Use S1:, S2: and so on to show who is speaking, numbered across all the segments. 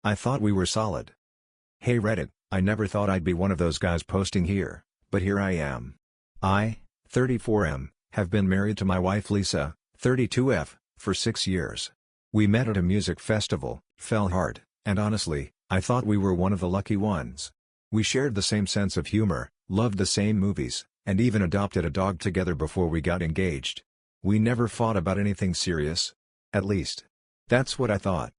S1: I thought we were solid. Hey Reddit, I never thought I'd be one of those guys posting here, but here I am. I, 34M, have been married to my wife Lisa, 32F, for 6 years. We met at a music festival, fell hard, and honestly, I thought we were one of the lucky ones. We shared the same sense of humor, loved the same movies, and even adopted a dog together before we got engaged. We never fought about anything serious. At least, that's what I thought.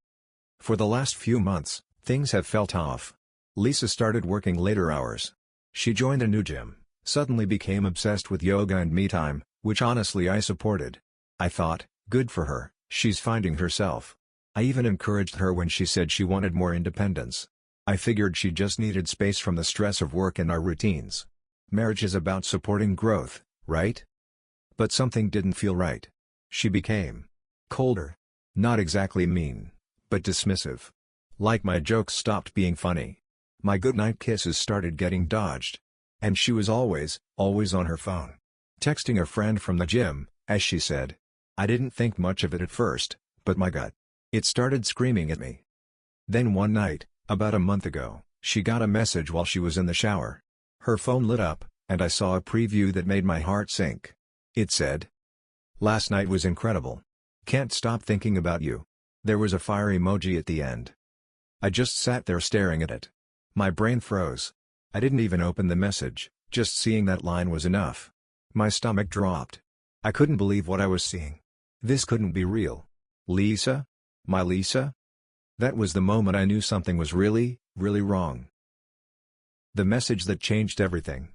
S1: For the last few months, things have felt off. Lisa started working later hours. She joined a new gym, suddenly became obsessed with yoga and me time, which honestly I supported. I thought, good for her, she's finding herself. I even encouraged her when she said she wanted more independence. I figured she just needed space from the stress of work and our routines. Marriage is about supporting growth, right? But something didn't feel right. She became colder. Not exactly mean, but dismissive. Like my jokes stopped being funny. My goodnight kisses started getting dodged. And she was always on her phone. Texting a friend from the gym, as she said. I didn't think much of it at first, but my gut. It started screaming at me. Then one night, about a month ago, she got a message while she was in the shower. Her phone lit up, and I saw a preview that made my heart sink. It said, "Last night was incredible. Can't stop thinking about you." There was a fire emoji at the end. I just sat there staring at it. My brain froze. I didn't even open the message, just seeing that line was enough. My stomach dropped. I couldn't believe what I was seeing. This couldn't be real. Lisa? My Lisa? That was the moment I knew something was really wrong. The message that changed everything.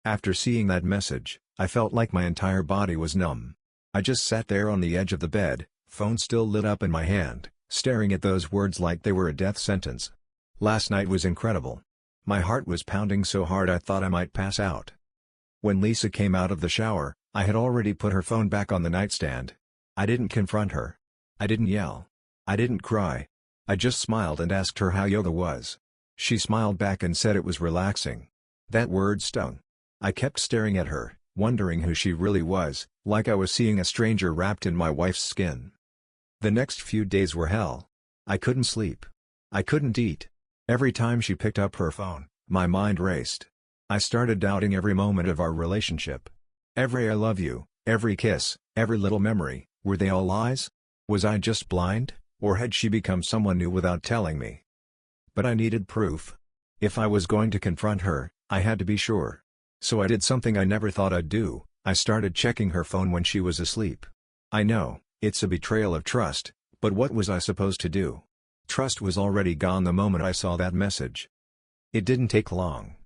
S1: After seeing that message, I felt like my entire body was numb. I just sat there on the edge of the bed, phone still lit up in my hand, staring at those words like they were a death sentence. Last night was incredible. My heart was pounding so hard I thought I might pass out. When Lisa came out of the shower, I had already put her phone back on the nightstand. I didn't confront her. I didn't yell. I didn't cry. I just smiled and asked her how yoga was. She smiled back and said it was relaxing. That word stung. I kept staring at her, wondering who she really was, like I was seeing a stranger wrapped in my wife's skin. The next few days were hell. I couldn't sleep. I couldn't eat. Every time she picked up her phone, my mind raced. I started doubting every moment of our relationship. Every I love you, every kiss, every little memory, were they all lies? Was I just blind, or had she become someone new without telling me? But I needed proof. If I was going to confront her, I had to be sure. So I did something I never thought I'd do. I started checking her phone when she was asleep. I know, it's a betrayal of trust, but what was I supposed to do? Trust was already gone the moment I saw that message. It didn't take long.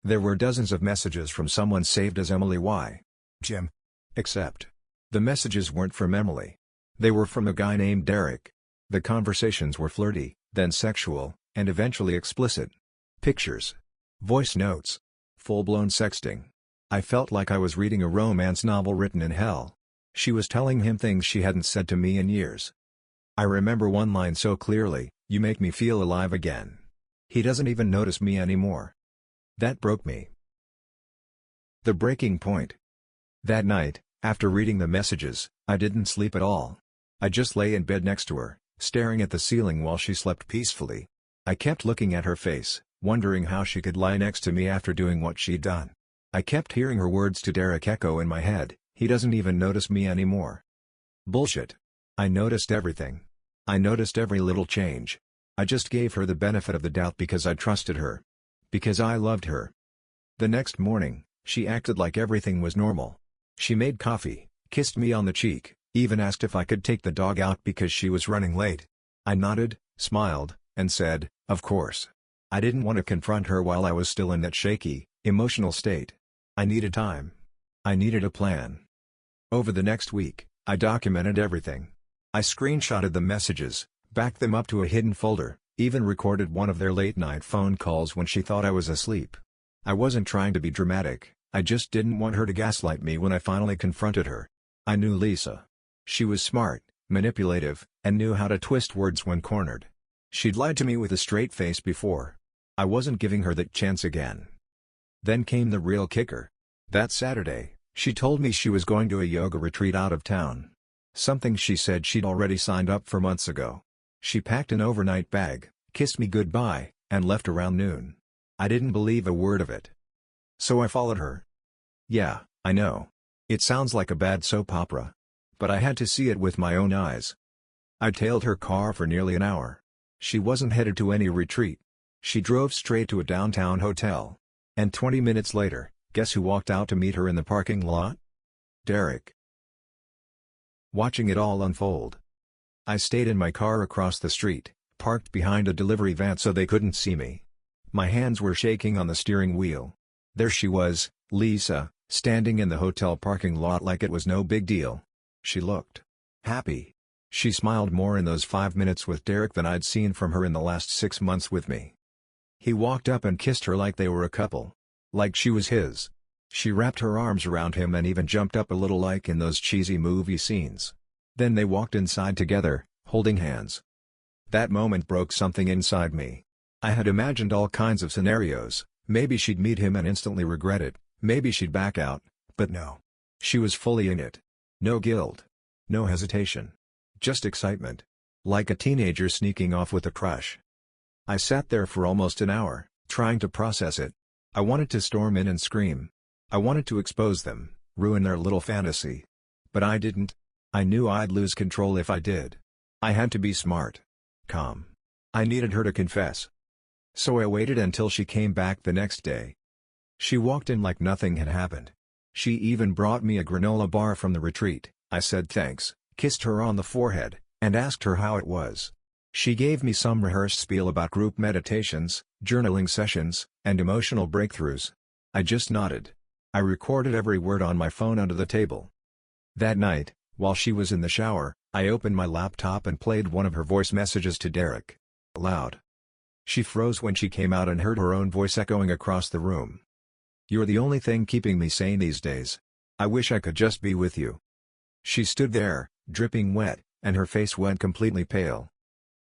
S1: There were dozens of messages from someone saved as Emily Y. Jim. Except, the messages weren't from Emily. They were from a guy named Derek. The conversations were flirty, then sexual, and eventually explicit. Pictures. Voice notes. Full-blown sexting. I felt like I was reading a romance novel written in hell. She was telling him things she hadn't said to me in years. I remember one line so clearly, "You make me feel alive again." He doesn't even notice me anymore. That broke me. The breaking point. That night, after reading the messages, I didn't sleep at all. I just lay in bed next to her, staring at the ceiling while she slept peacefully. I kept looking at her face, wondering how she could lie next to me after doing what she'd done. I kept hearing her words to Derek echo in my head, "He doesn't even notice me anymore." Bullshit. I noticed everything. I noticed every little change. I just gave her the benefit of the doubt because I trusted her. Because I loved her. The next morning, she acted like everything was normal. She made coffee, kissed me on the cheek, even asked if I could take the dog out because she was running late. I nodded, smiled, and said, of course. I didn't want to confront her while I was still in that shaky, emotional state. I needed time. I needed a plan. Over the next week, I documented everything. I screenshotted the messages, backed them up to a hidden folder, even recorded one of their late-night phone calls when she thought I was asleep. I wasn't trying to be dramatic, I just didn't want her to gaslight me when I finally confronted her. I knew Lisa. She was smart, manipulative, and knew how to twist words when cornered. She'd lied to me with a straight face before. I wasn't giving her that chance again. Then came the real kicker. That Saturday, she told me she was going to a yoga retreat out of town. Something she said she'd already signed up for months ago. She packed an overnight bag, kissed me goodbye, and left around noon. I didn't believe a word of it. So I followed her. Yeah, I know. It sounds like a bad soap opera. But I had to see it with my own eyes. I tailed her car for nearly an hour. She wasn't headed to any retreat. She drove straight to a downtown hotel. And 20 minutes later, guess who walked out to meet her in the parking lot? Derek. Watching it all unfold. I stayed in my car across the street, parked behind a delivery van so they couldn't see me. My hands were shaking on the steering wheel. There she was, Lisa, standing in the hotel parking lot like it was no big deal. She looked happy. She smiled more in those 5 minutes with Derek than I'd seen from her in the last 6 months with me. He walked up and kissed her like they were a couple. Like she was his. She wrapped her arms around him and even jumped up a little like in those cheesy movie scenes. Then they walked inside together, holding hands. That moment broke something inside me. I had imagined all kinds of scenarios. Maybe she'd meet him and instantly regret it, maybe she'd back out, but no. She was fully in it. No guilt. No hesitation. Just excitement. Like a teenager sneaking off with a crush. I sat there for almost an hour, trying to process it. I wanted to storm in and scream. I wanted to expose them, ruin their little fantasy. But I didn't. I knew I'd lose control if I did. I had to be smart. Calm. I needed her to confess. So I waited until she came back the next day. She walked in like nothing had happened. She even brought me a granola bar from the retreat. I said thanks, kissed her on the forehead, and asked her how it was. She gave me some rehearsed spiel about group meditations, journaling sessions, and emotional breakthroughs. I just nodded. I recorded every word on my phone under the table. That night, while she was in the shower, I opened my laptop and played one of her voice messages to Derek. Loud. She froze when she came out and heard her own voice echoing across the room. You're the only thing keeping me sane these days. I wish I could just be with you. She stood there, dripping wet, and her face went completely pale.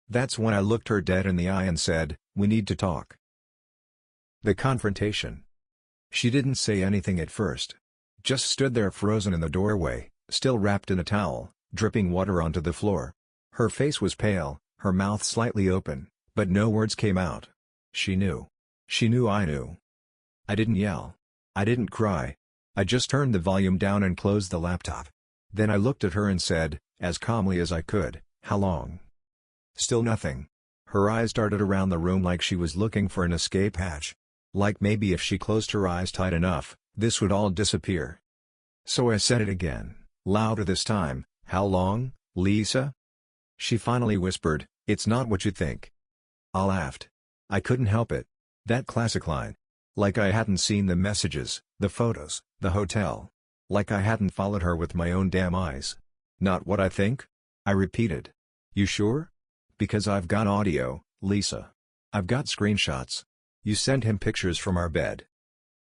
S1: That's when I looked her dead in the eye and said, we need to talk. The confrontation. She didn't say anything at first. Just stood there frozen in the doorway, still wrapped in a towel, dripping water onto the floor. Her face was pale, her mouth slightly open, but no words came out. She knew. She knew I knew. I didn't yell. I didn't cry. I just turned the volume down and closed the laptop. Then I looked at her and said, as calmly as I could, how long? Still nothing. Her eyes darted around the room like she was looking for an escape hatch. Like maybe if she closed her eyes tight enough, this would all disappear. So I said it again, louder this time, how long, Lisa? She finally whispered, it's not what you think. I laughed. I couldn't help it. That classic line. Like I hadn't seen the messages, the photos, the hotel. Like I hadn't followed her with my own damn eyes. Not what I think? I repeated. You sure? Because I've got audio, Lisa. I've got screenshots. You sent him pictures from our bed.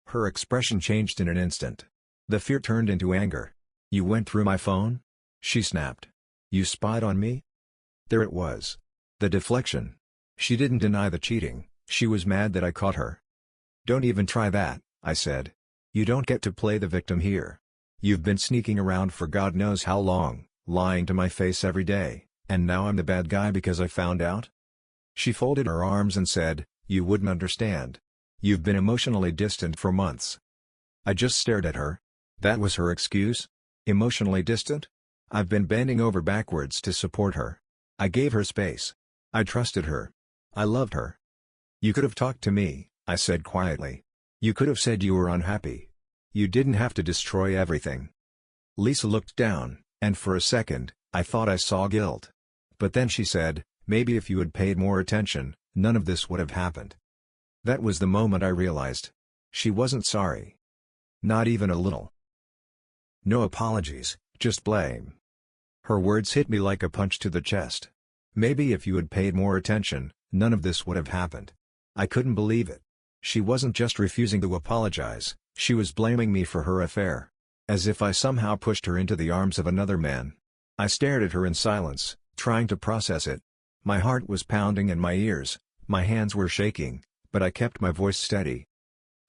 S1: Her expression changed in an instant. The fear turned into anger. You went through my phone? She snapped. You spied on me? There it was. The deflection. She didn't deny the cheating, she was mad that I caught her. Don't even try that, I said. You don't get to play the victim here. You've been sneaking around for God knows how long, lying to my face every day, and now I'm the bad guy because I found out? She folded her arms and said, you wouldn't understand. You've been emotionally distant for months. I just stared at her. That was her excuse? Emotionally distant? I've been bending over backwards to support her. I gave her space. I trusted her. I loved her. You could have talked to me, I said quietly. You could have said you were unhappy. You didn't have to destroy everything. Lisa looked down, and for a second, I thought I saw guilt. But then she said, maybe if you had paid more attention, none of this would have happened. That was the moment I realized. She wasn't sorry. Not even a little. No apologies, just blame. Her words hit me like a punch to the chest. Maybe if you had paid more attention, none of this would have happened. I couldn't believe it. She wasn't just refusing to apologize, she was blaming me for her affair. As if I somehow pushed her into the arms of another man. I stared at her in silence, trying to process it. My heart was pounding in my ears, my hands were shaking, but I kept my voice steady.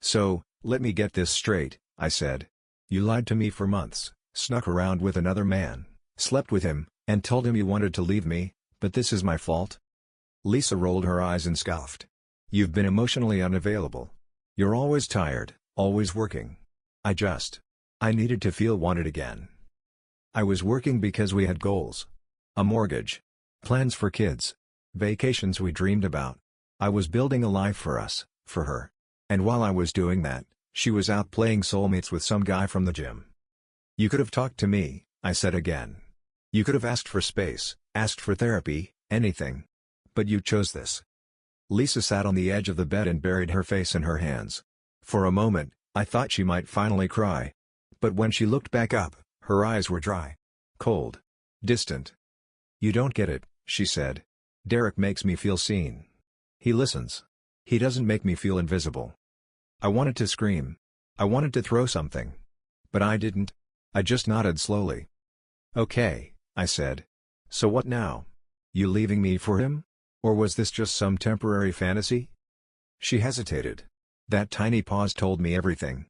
S1: So, let me get this straight, I said. You lied to me for months, snuck around with another man, slept with him, and told him you wanted to leave me, but this is my fault? Lisa rolled her eyes and scoffed. "You've been emotionally unavailable. You're always tired, always working. I needed to feel wanted again. I was working because we had goals. A mortgage. Plans for kids. Vacations we dreamed about. I was building a life for us, for her. And while I was doing that, she was out playing soulmates with some guy from the gym. You could have talked to me," I said again. "You could have asked for space, asked for therapy, anything. But you chose this." Lisa sat on the edge of the bed and buried her face in her hands. For a moment, I thought she might finally cry. But when she looked back up, her eyes were dry. Cold. Distant. "You don't get it," she said. "Derek makes me feel seen. He listens. He doesn't make me feel invisible." I wanted to scream. I wanted to throw something. But I didn't. I just nodded slowly. "Okay," I said. "So what now? You leaving me for him? Or was this just some temporary fantasy?" She hesitated. That tiny pause told me everything.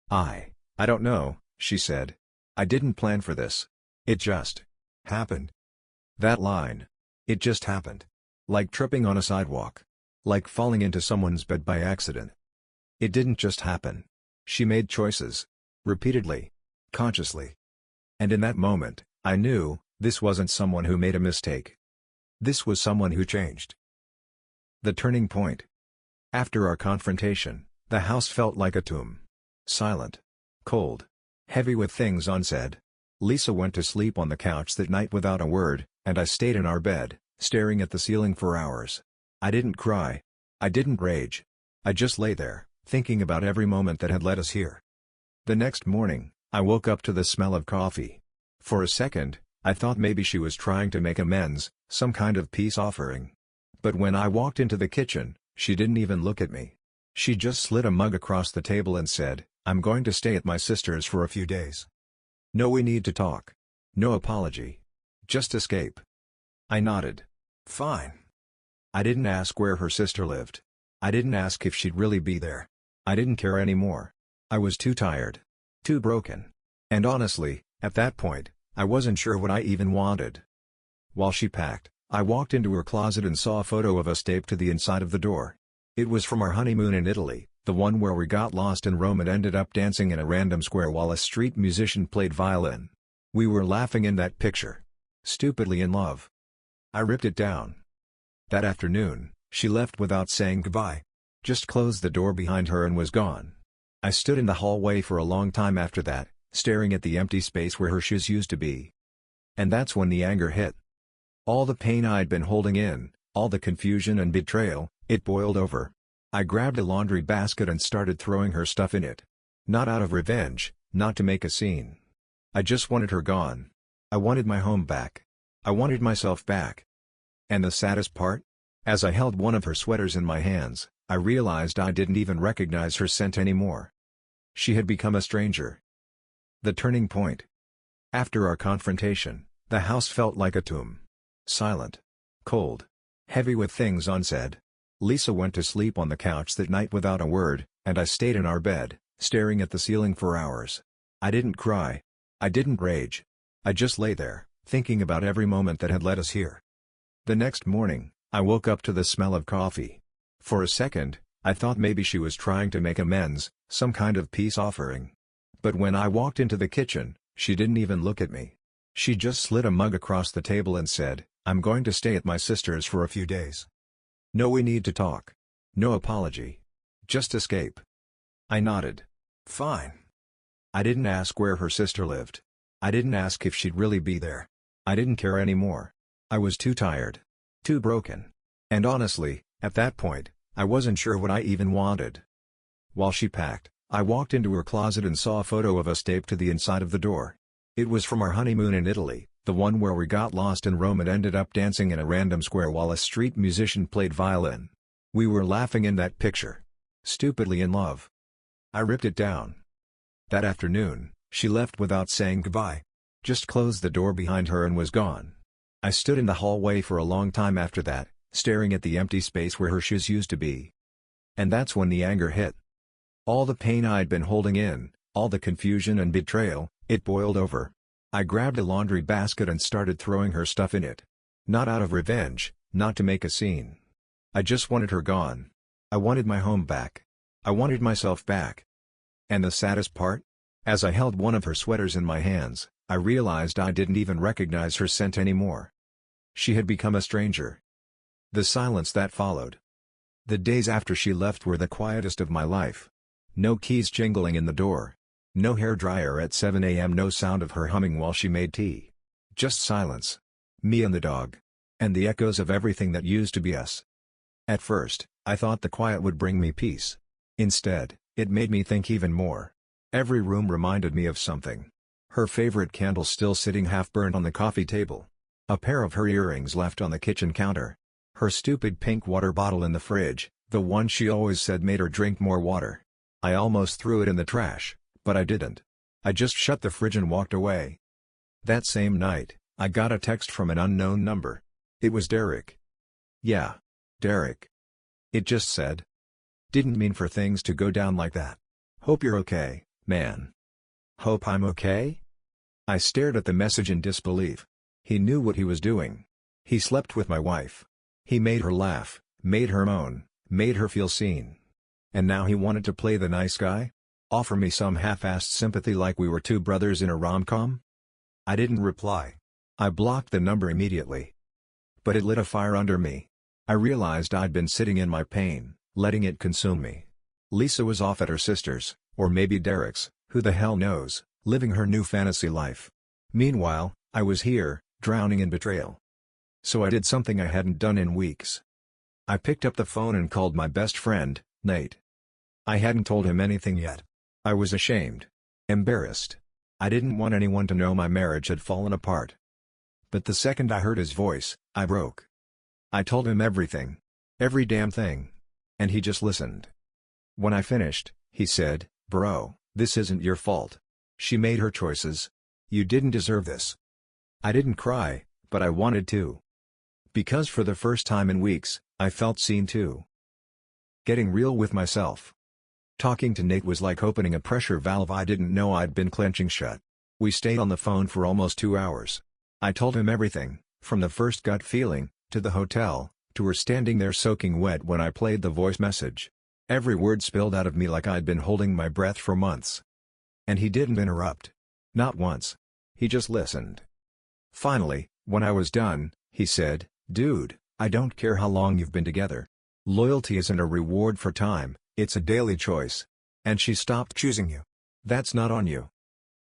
S1: I don't know," she said. "I didn't plan for this. It just happened." That line. It just happened. Like tripping on a sidewalk. Like falling into someone's bed by accident. It didn't just happen. She made choices. Repeatedly. Consciously. And in that moment, I knew, this wasn't someone who made a mistake. This was someone who changed. The turning point. After our confrontation, the house felt like a tomb. Silent. Cold. Heavy with things unsaid. Lisa went to sleep on the couch that night without a word, and I stayed in our bed, staring at the ceiling for hours. I didn't cry. I didn't rage. I just lay there, thinking about every moment that had led us here. The next morning, I woke up to the smell of coffee. For a second, I thought maybe she was trying to make amends, some kind of peace offering. But when I walked into the kitchen, she didn't even look at me. She just slid a mug across the table and said, "I'm going to stay at my sister's for a few days. No, we need to talk. No apology. Just escape." I nodded. "Fine." I didn't ask where her sister lived. I didn't ask if she'd really be there. I didn't care anymore. I was too tired. Too broken. And honestly, at that point, I wasn't sure what I even wanted. While she packed, I walked into her closet and saw a photo of us taped to the inside of the door. It was from our honeymoon in Italy, the one where we got lost in Rome and ended up dancing in a random square while a street musician played violin. We were laughing in that picture. Stupidly in love. I ripped it down. That afternoon, she left without saying goodbye. Just closed the door behind her and was gone. I stood in the hallway for a long time after that, staring at the empty space where her shoes used to be. And that's when the anger hit. All the pain I'd been holding in, all the confusion and betrayal, it boiled over. I grabbed a laundry basket and started throwing her stuff in it. Not out of revenge, not to make a scene. I just wanted her gone. I wanted my home back. I wanted myself back. And the saddest part? As I held one of her sweaters in my hands, I realized I didn't even recognize her scent anymore. She had become a stranger. The turning point. After our confrontation, the house felt like a tomb. Silent. Cold. Heavy with things unsaid. Lisa went to sleep on the couch that night without a word, and I stayed in our bed, staring at the ceiling for hours. I didn't cry. I didn't rage. I just lay there, thinking about every moment that had led us here. The next morning, I woke up to the smell of coffee. For a second, I thought maybe she was trying to make amends, some kind of peace offering. But when I walked into the kitchen, she didn't even look at me. She just slid a mug across the table and said, "I'm going to stay at my sister's for a few days. No, we need to talk. No apology. Just escape." I nodded. Fine. I didn't ask where her sister lived. I didn't ask if she'd really be there. I didn't care anymore. I was too tired. Too broken. And honestly, at that point, I wasn't sure what I even wanted. While she packed, I walked into her closet and saw a photo of us taped to the inside of the door. It was from our honeymoon in Italy, the one where we got lost in Rome and ended up dancing in a random square while a street musician played violin. We were laughing in that picture. Stupidly in love. I ripped it down. That afternoon, she left without saying goodbye. Just closed the door behind her and was gone. I stood in the hallway for a long time after that, staring at the empty space where her shoes used to be. And that's when the anger hit. All the pain I'd been holding in, all the confusion and betrayal, it boiled over. I grabbed a laundry basket and started throwing her stuff in it. Not out of revenge, not to make a scene. I just wanted her gone. I wanted my home back. I wanted myself back. And the saddest part? As I held one of her sweaters in my hands, I realized I didn't even recognize her scent anymore. She had become a stranger. The silence that followed. The days after she left were the quietest of my life. No keys jingling in the door. No hairdryer at 7 a.m. No sound of her humming while she made tea. Just silence. Me and the dog. And the echoes of everything that used to be us. At first, I thought the quiet would bring me peace. Instead, it made me think even more. Every room reminded me of something. Her favorite candle still sitting half-burned on the coffee table. A pair of her earrings left on the kitchen counter. Her stupid pink water bottle in the fridge, the one she always said made her drink more water. I almost threw it in the trash, but I didn't. I just shut the fridge and walked away. That same night, I got a text from an unknown number. It was Derek. Yeah. Derek. It just said. Didn't mean for things to go down like that. Hope you're okay, man. Hope I'm okay? I stared at the message in disbelief. He knew what he was doing. He slept with my wife. He made her laugh, made her moan, made her feel seen. And now he wanted to play the nice guy? Offer me some half-assed sympathy like we were two brothers in a rom-com? I didn't reply. I blocked the number immediately. But it lit a fire under me. I realized I'd been sitting in my pain, letting it consume me. Lisa was off at her sister's, or maybe Derek's, who the hell knows, living her new fantasy life. Meanwhile, I was here, drowning in betrayal. So I did something I hadn't done in weeks. I picked up the phone and called my best friend, Nate. I hadn't told him anything yet. I was ashamed. Embarrassed. I didn't want anyone to know my marriage had fallen apart. But the second I heard his voice, I broke. I told him everything. Every damn thing. And he just listened. When I finished, he said, "Bro, this isn't your fault. She made her choices. You didn't deserve this." I didn't cry, but I wanted to. Because for the first time in weeks, I felt seen too. Getting real with myself. Talking to Nate was like opening a pressure valve I didn't know I'd been clenching shut. We stayed on the phone for almost 2 hours. I told him everything, from the first gut feeling, to the hotel, to her standing there soaking wet when I played the voice message. Every word spilled out of me like I'd been holding my breath for months. And he didn't interrupt. Not once. He just listened. Finally, when I was done, he said, "Dude, I don't care how long you've been together. Loyalty isn't a reward for time, it's a daily choice. And she stopped choosing you. That's not on you."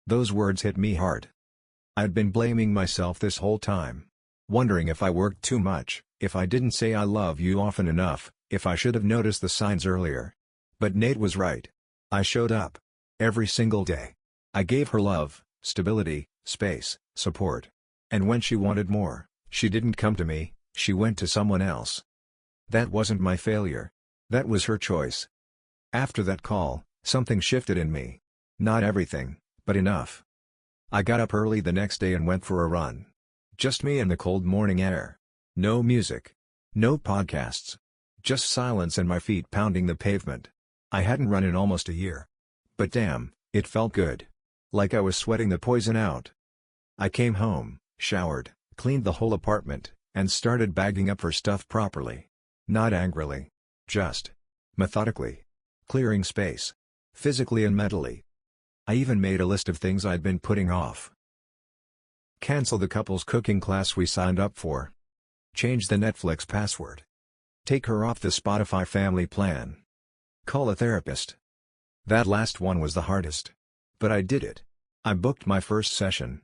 S1: Those words hit me hard. I'd been blaming myself this whole time. Wondering if I worked too much, if I didn't say I love you often enough, if I should have noticed the signs earlier. But Nate was right. I showed up. Every single day. I gave her love, stability, space, support. And when she wanted more, she didn't come to me, she went to someone else. That wasn't my failure. That was her choice. After that call, something shifted in me. Not everything, but enough. I got up early the next day and went for a run. Just me and the cold morning air. No music. No podcasts. Just silence and my feet pounding the pavement. I hadn't run in almost a year. But damn, it felt good. Like I was sweating the poison out. I came home, showered, cleaned the whole apartment, and started bagging up her stuff properly. Not angrily. Just methodically. Clearing space. Physically and mentally. I even made a list of things I'd been putting off. Cancel the couple's cooking class we signed up for. Change the Netflix password. Take her off the Spotify family plan. Call a therapist. That last one was the hardest. But I did it. I booked my first session.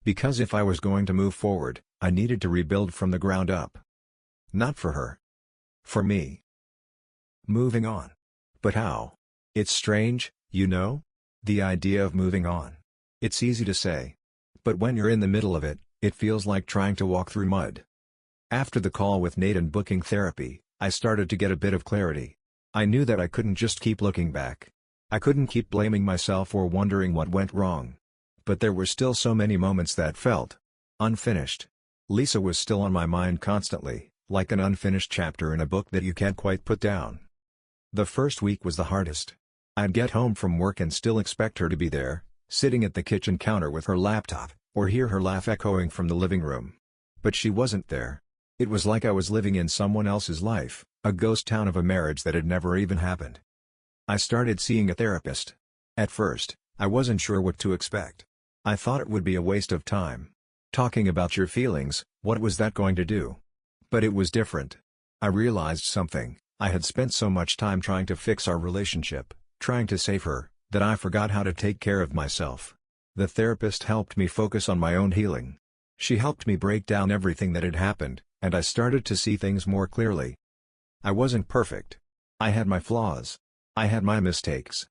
S1: Because if I was going to move forward, I needed to rebuild from the ground up. Not for her. For me. Moving on. But how? It's strange, you know? The idea of moving on. It's easy to say. But when you're in the middle of it, it feels like trying to walk through mud. After the call with Nate and booking therapy, I started to get a bit of clarity. I knew that I couldn't just keep looking back. I couldn't keep blaming myself or wondering what went wrong. But there were still so many moments that felt unfinished. Lisa was still on my mind constantly, like an unfinished chapter in a book that you can't quite put down. The first week was the hardest. I'd get home from work and still expect her to be there, sitting at the kitchen counter with her laptop, or hear her laugh echoing from the living room. But she wasn't there. It was like I was living in someone else's life, a ghost town of a marriage that had never even happened. I started seeing a therapist. At first, I wasn't sure what to expect. I thought it would be a waste of time. Talking about your feelings, what was that going to do? But it was different. I realized something. I had spent so much time trying to fix our relationship, trying to save her, that I forgot how to take care of myself. The therapist helped me focus on my own healing. She helped me break down everything that had happened, and I started to see things more clearly. I wasn't perfect. I had my flaws. I had my mistakes.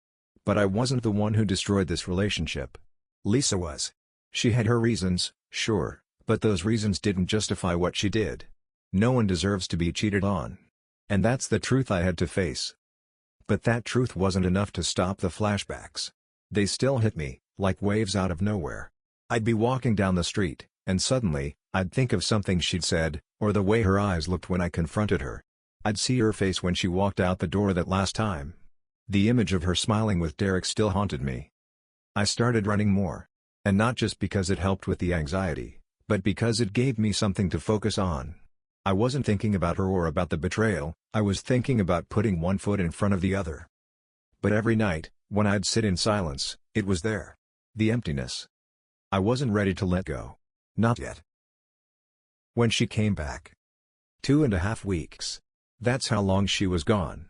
S1: But I wasn't the one who destroyed this relationship. Lisa was. She had her reasons, sure, but those reasons didn't justify what she did. No one deserves to be cheated on. And that's the truth I had to face. But that truth wasn't enough to stop the flashbacks. They still hit me, like waves out of nowhere. I'd be walking down the street, and suddenly, I'd think of something she'd said, or the way her eyes looked when I confronted her. I'd see her face when she walked out the door that last time. The image of her smiling with Derek still haunted me. I started running more. And not just because it helped with the anxiety, but because it gave me something to focus on. I wasn't thinking about her or about the betrayal, I was thinking about putting one foot in front of the other. But every night, when I'd sit in silence, it was there. The emptiness. I wasn't ready to let go. Not yet. When she came back. 2.5 weeks. That's how long she was gone.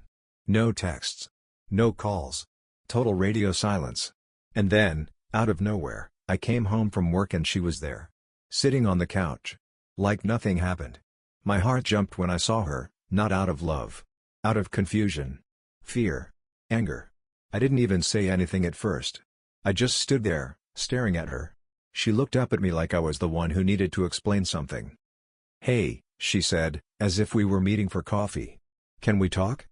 S1: No texts. No calls. Total radio silence. And then, out of nowhere, I came home from work and she was there. Sitting on the couch. Like nothing happened. My heart jumped when I saw her, not out of love. Out of confusion. Fear. Anger. I didn't even say anything at first. I just stood there, staring at her. She looked up at me like I was the one who needed to explain something. "Hey," she said, as if we were meeting for coffee. "Can we talk?"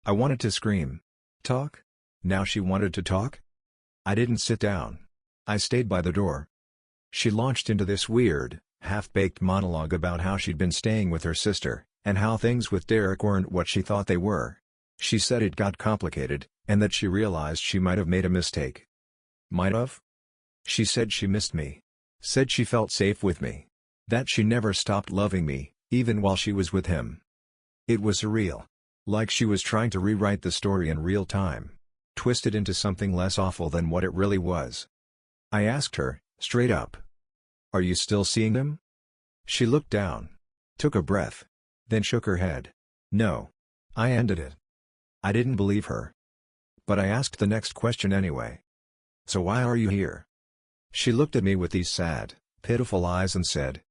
S1: I wanted to scream. Talk? Now she wanted to talk? I didn't sit down. I stayed by the door. She launched into this weird, half-baked monologue about how she'd been staying with her sister, and how things with Derek weren't what she thought they were. She said it got complicated, and that she realized she might have made a mistake. Might have? She said she missed me. Said she felt safe with me. That she never stopped loving me, even while she was with him. It was surreal. Like she was trying to rewrite the story in real time. Twist it into something less awful than what it really was. I asked her, straight up. "Are you still seeing him?" She looked down. Took a breath. Then shook her head. "No. I ended it." I didn't believe her. But I asked the next question anyway. "So why are you here?" She looked at me with these sad, pitiful eyes and said,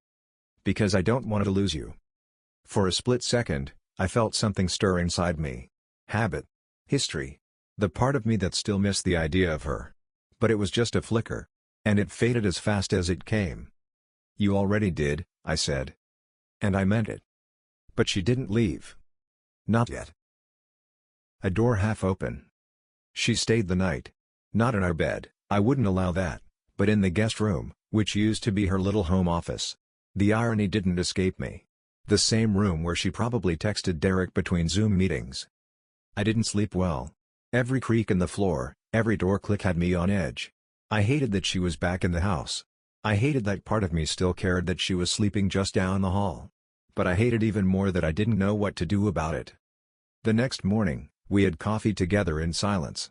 S1: "Because I don't want to lose you." For a split second, I felt something stir inside me. Habit. History. The part of me that still missed the idea of her. But it was just a flicker. And it faded as fast as it came. "You already did," I said. And I meant it. But she didn't leave. Not yet. A door half open. She stayed the night. Not in our bed, I wouldn't allow that, but in the guest room, which used to be her little home office. The irony didn't escape me. The same room where she probably texted Derek between Zoom meetings. I didn't sleep well. Every creak in the floor, every door click had me on edge. I hated that she was back in the house. I hated that part of me still cared that she was sleeping just down the hall. But I hated even more that I didn't know what to do about it. The next morning, we had coffee together in silence.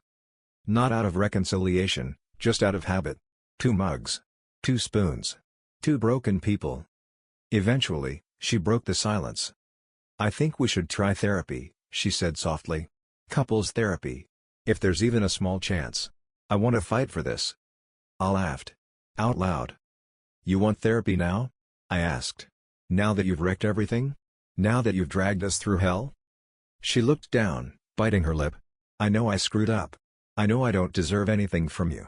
S1: Not out of reconciliation, just out of habit. 2 mugs. 2 spoons. 2 broken people. Eventually, she broke the silence. "I think we should try therapy," she said softly. "Couples therapy. If there's even a small chance. I want to fight for this." I laughed. Out loud. "You want therapy now?" I asked. "Now that you've wrecked everything? Now that you've dragged us through hell?" She looked down, biting her lip. "I know I screwed up. I know I don't deserve anything from you.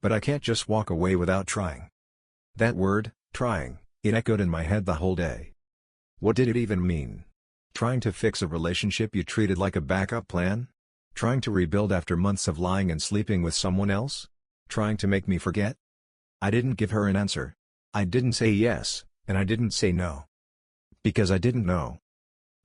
S1: But I can't just walk away without trying." That word, trying, it echoed in my head the whole day. What did it even mean? Trying to fix a relationship you treated like a backup plan? Trying to rebuild after months of lying and sleeping with someone else? Trying to make me forget? I didn't give her an answer. I didn't say yes, and I didn't say no. Because I didn't know.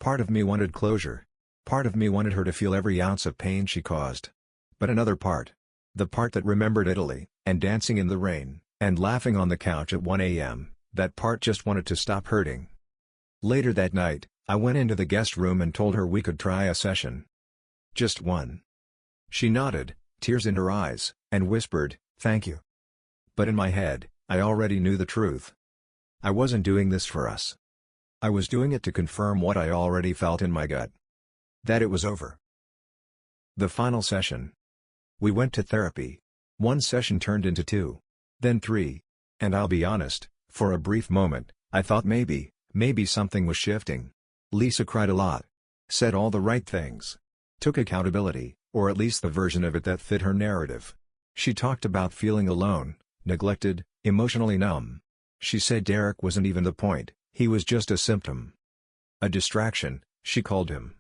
S1: Part of me wanted closure. Part of me wanted her to feel every ounce of pain she caused. But another part, the part that remembered Italy, and dancing in the rain, and laughing on the couch at 1 a.m., that part just wanted to stop hurting. Later that night, I went into the guest room and told her we could try a session. Just one. She nodded, tears in her eyes, and whispered, "Thank you." But in my head, I already knew the truth. I wasn't doing this for us. I was doing it to confirm what I already felt in my gut. That it was over. The final session. We went to therapy. One session turned into 2. Then 3. And I'll be honest, for a brief moment, I thought maybe something was shifting. Lisa cried a lot. Said all the right things. Took accountability, or at least the version of it that fit her narrative. She talked about feeling alone, neglected, emotionally numb. She said Derek wasn't even the point, he was just a symptom. A distraction, she called him.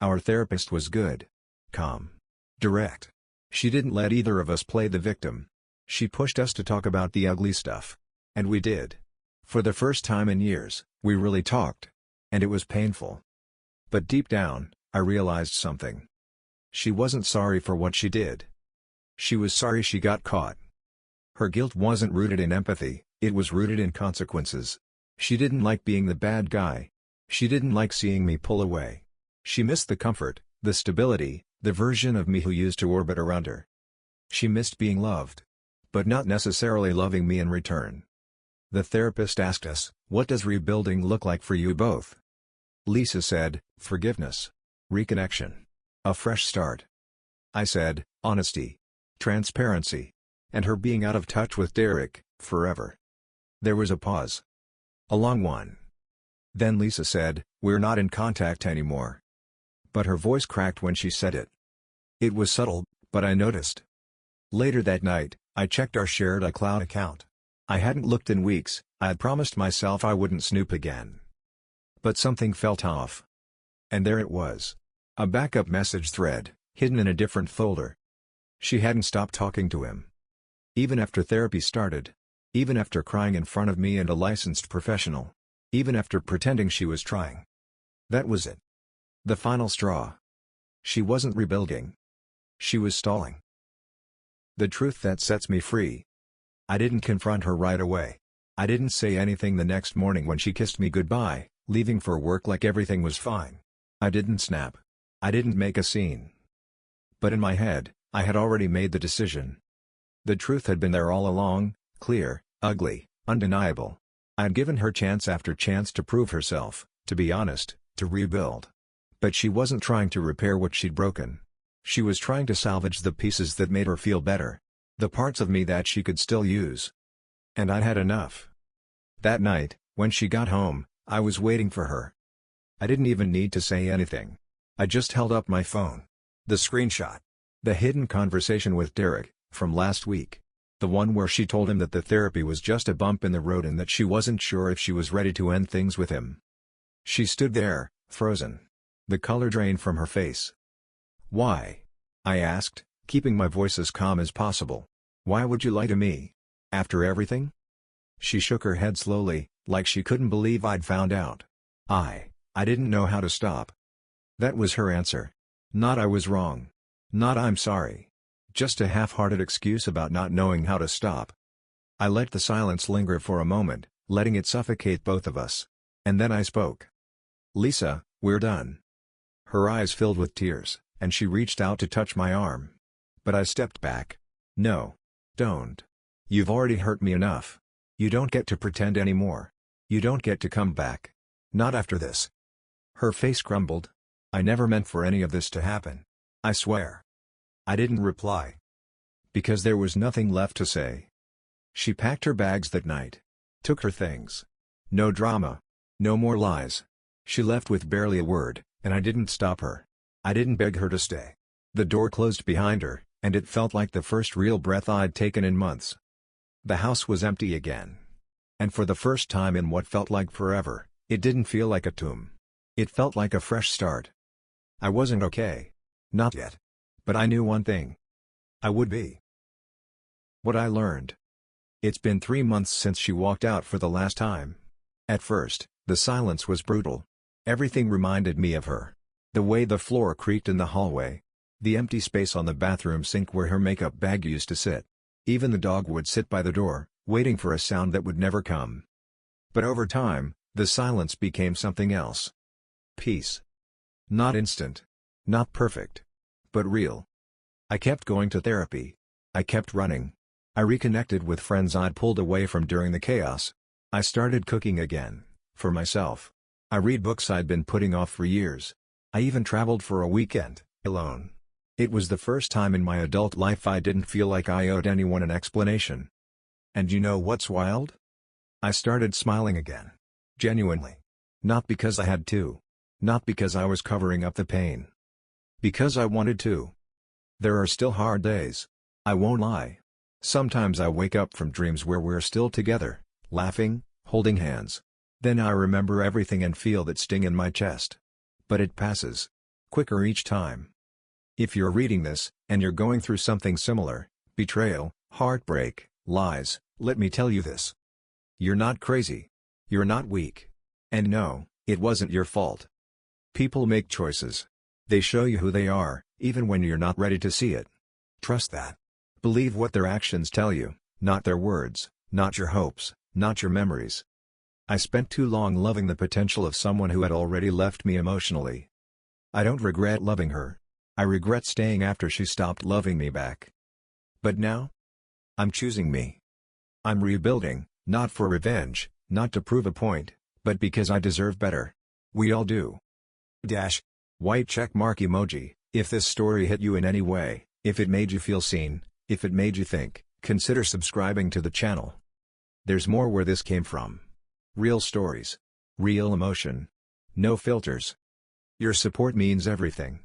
S1: Our therapist was good. Calm. Direct. She didn't let either of us play the victim. She pushed us to talk about the ugly stuff. And we did. For the first time in years, we really talked. And it was painful. But deep down, I realized something. She wasn't sorry for what she did. She was sorry she got caught. Her guilt wasn't rooted in empathy, it was rooted in consequences. She didn't like being the bad guy. She didn't like seeing me pull away. She missed the comfort, the stability, the version of me who used to orbit around her. She missed being loved. But not necessarily loving me in return. The therapist asked us, "What does rebuilding look like for you both?" Lisa said, "Forgiveness. Reconnection. A fresh start." I said, "Honesty. Transparency. And her being out of touch with Derek, forever." There was a pause. A long one. Then Lisa said, "We're not in contact anymore." But her voice cracked when she said it. It was subtle, but I noticed. Later that night, I checked our shared iCloud account. I hadn't looked in weeks, I had promised myself I wouldn't snoop again. But something felt off. And there it was. A backup message thread, hidden in a different folder. She hadn't stopped talking to him. Even after therapy started. Even after crying in front of me and a licensed professional. Even after pretending she was trying. That was it. The final straw. She wasn't rebuilding. She was stalling. The truth that sets me free. I didn't confront her right away. I didn't say anything the next morning when she kissed me goodbye, leaving for work like everything was fine. I didn't snap. I didn't make a scene. But in my head, I had already made the decision. The truth had been there all along, clear, ugly, undeniable. I had given her chance after chance to prove herself, to be honest, to rebuild. But she wasn't trying to repair what she'd broken. She was trying to salvage the pieces that made her feel better. The parts of me that she could still use. And I'd had enough. That night, when she got home, I was waiting for her. I didn't even need to say anything. I just held up my phone. The screenshot. The hidden conversation with Derek, from last week. The one where she told him that the therapy was just a bump in the road and that she wasn't sure if she was ready to end things with him. She stood there, frozen. The color drained from her face. "Why?" I asked, keeping my voice as calm as possible. "Why would you lie to me? After everything?" She shook her head slowly, like she couldn't believe I'd found out. I didn't know how to stop. That was her answer. Not I was wrong. Not I'm sorry. Just a half-hearted excuse about not knowing how to stop. I let the silence linger for a moment, letting it suffocate both of us. And then I spoke. "Lisa, we're done." Her eyes filled with tears, and she reached out to touch my arm. But I stepped back. "No. Don't. You've already hurt me enough. You don't get to pretend anymore. You don't get to come back. Not after this." Her face crumbled. "I never meant for any of this to happen. I swear." I didn't reply. Because there was nothing left to say. She packed her bags that night. Took her things. No drama. No more lies. She left with barely a word, and I didn't stop her. I didn't beg her to stay. The door closed behind her, and it felt like the first real breath I'd taken in months. The house was empty again. And for the first time in what felt like forever, it didn't feel like a tomb. It felt like a fresh start. I wasn't okay. Not yet. But I knew one thing. I would be. What I learned. It's been 3 months since she walked out for the last time. At first, the silence was brutal. Everything reminded me of her. The way the floor creaked in the hallway. The empty space on the bathroom sink where her makeup bag used to sit. Even the dog would sit by the door, waiting for a sound that would never come. But over time, The silence became something else. Peace. Not instant. Not perfect. But real. I kept going to therapy. I kept running. I reconnected with friends I'd pulled away from during the chaos. I started cooking again, for myself. I read books I'd been putting off for years. I even traveled for a weekend, alone. It was the first time in my adult life I didn't feel like I owed anyone an explanation. And you know what's wild? I started smiling again. Genuinely. Not because I had to. Not because I was covering up the pain. Because I wanted to. There are still hard days. I won't lie. Sometimes I wake up from dreams where we're still together, laughing, holding hands. Then I remember everything and feel that sting in my chest. But it passes. Quicker each time. If you're reading this, and you're going through something similar, betrayal, heartbreak, lies, let me tell you this. You're not crazy. You're not weak. And no, it wasn't your fault. People make choices. They show you who they are, even when you're not ready to see it. Trust that. Believe what their actions tell you, not their words, not your hopes, not your memories. I spent too long loving the potential of someone who had already left me emotionally. I don't regret loving her. I regret staying after she stopped loving me back. But now? I'm choosing me. I'm rebuilding, not for revenge, not to prove a point, but because I deserve better. We all do. White check mark emoji. If this story hit you in any way, if it made you feel seen, if it made you think, consider subscribing to the channel. There's more where this came from. Real stories. Real emotion. No filters. Your support means everything.